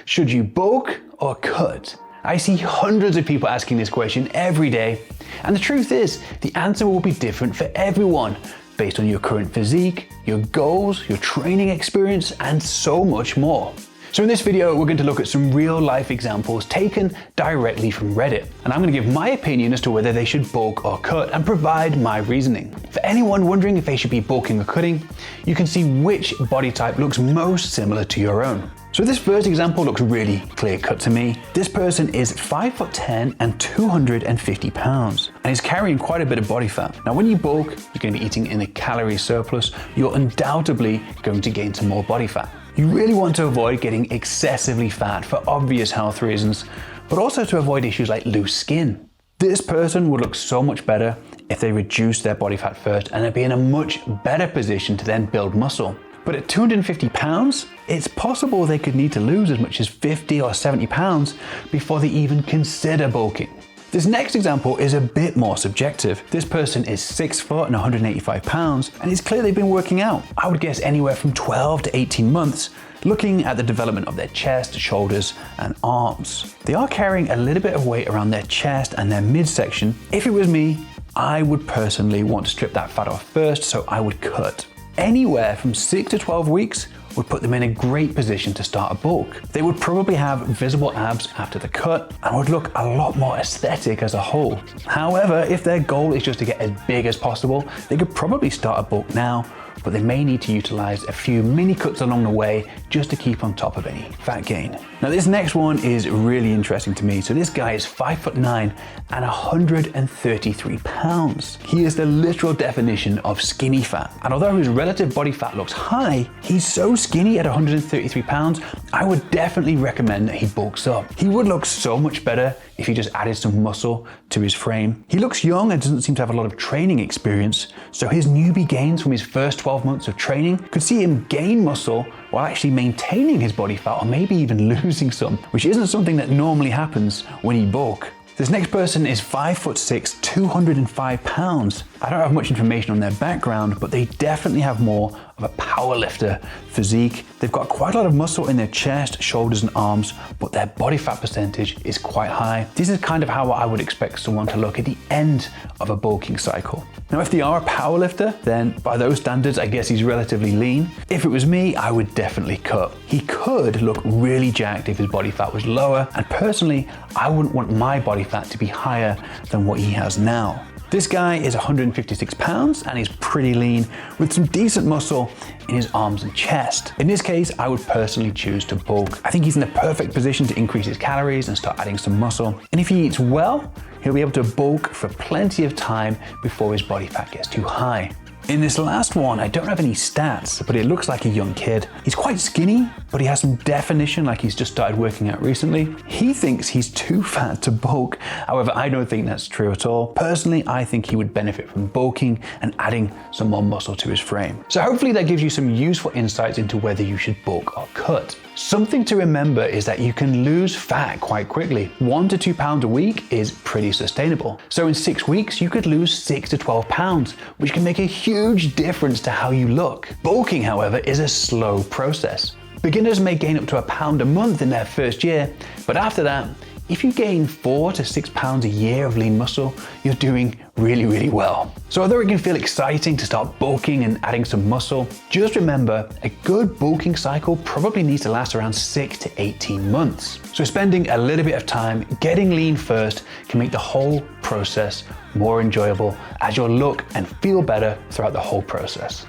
Should you bulk or cut? I see hundreds of people asking this question every day, and the truth is, the answer will be different for everyone, based on your current physique, your goals, your training experience, and so much more. So in this video, we're going to look at some real life examples taken directly from Reddit. And I'm going to give my opinion as to whether they should bulk or cut and provide my reasoning. For anyone wondering if they should be bulking or cutting, you can see which body type looks most similar to your own. So this first example looks really clear cut to me. This person is 5'10" and 250 pounds, and is carrying quite a bit of body fat. Now when you bulk, you're going to be eating in a calorie surplus. You're undoubtedly going to gain some more body fat. You really want to avoid getting excessively fat for obvious health reasons, but also to avoid issues like loose skin. This person would look so much better if they reduced their body fat first, and they'd be in a much better position to then build muscle. But at 250 pounds, it's possible they could need to lose as much as 50 or 70 pounds before they even consider bulking. This next example is a bit more subjective. This person is 6 foot and 185 pounds, and it's clear they've been working out. I would guess anywhere from 12 to 18 months, looking at the development of their chest, shoulders, and arms. They are carrying a little bit of weight around their chest and their midsection. If it was me, I would personally want to strip that fat off first, so I would cut. Anywhere from 6 to 12 weeks would put them in a great position to start a bulk. They would probably have visible abs after the cut and would look a lot more aesthetic as a whole. However, if their goal is just to get as big as possible, they could probably start a bulk now, but they may need to utilize a few mini cuts along the way just to keep on top of any fat gain. Now this next one is really interesting to me. So this guy is 5'9" and 133 pounds. He is the literal definition of skinny fat. And although his relative body fat looks high, he's so skinny at 133 pounds, I would definitely recommend that he bulks up. He would look so much better if he just added some muscle to his frame. He looks young and doesn't seem to have a lot of training experience, so his newbie gains from his first 12 months of training could see him gain muscle while actually maintaining his body fat, or maybe even losing some, which isn't something that normally happens when you bulk. This next person is 5'6", 205 pounds. I don't have much information on their background, but they definitely have more of a powerlifter physique. They've got quite a lot of muscle in their chest, shoulders, and arms, but their body fat percentage is quite high. This is kind of how I would expect someone to look at the end of a bulking cycle. Now, if they are a powerlifter, then by those standards, I guess he's relatively lean. If it was me, I would definitely cut. He could look really jacked if his body fat was lower, and personally, I wouldn't want my body fat to be higher than what he has now. This guy is 156 pounds and he's pretty lean with some decent muscle in his arms and chest. In this case, I would personally choose to bulk. I think he's in a perfect position to increase his calories and start adding some muscle. And if he eats well, he'll be able to bulk for plenty of time before his body fat gets too high. In this last one, I don't have any stats, but it looks like a young kid. He's quite skinny, but he has some definition, like he's just started working out recently. He thinks he's too fat to bulk. However, I don't think that's true at all. Personally, I think he would benefit from bulking and adding some more muscle to his frame. So hopefully that gives you some useful insights into whether you should bulk or cut. Something to remember is that you can lose fat quite quickly. 1 to 2 pounds a week is pretty sustainable. So in 6 weeks, you could lose 6 to 12 pounds, which can make a huge difference to how you look. Bulking, however, is a slow process. Beginners may gain up to a pound a month in their first year, but after that, if you gain 4 to 6 pounds a year of lean muscle, you're doing really well. So although it can feel exciting to start bulking and adding some muscle, just remember a good bulking cycle probably needs to last around 6 to 18 months. So spending a little bit of time getting lean first can make the whole process more enjoyable as you'll look and feel better throughout the whole process.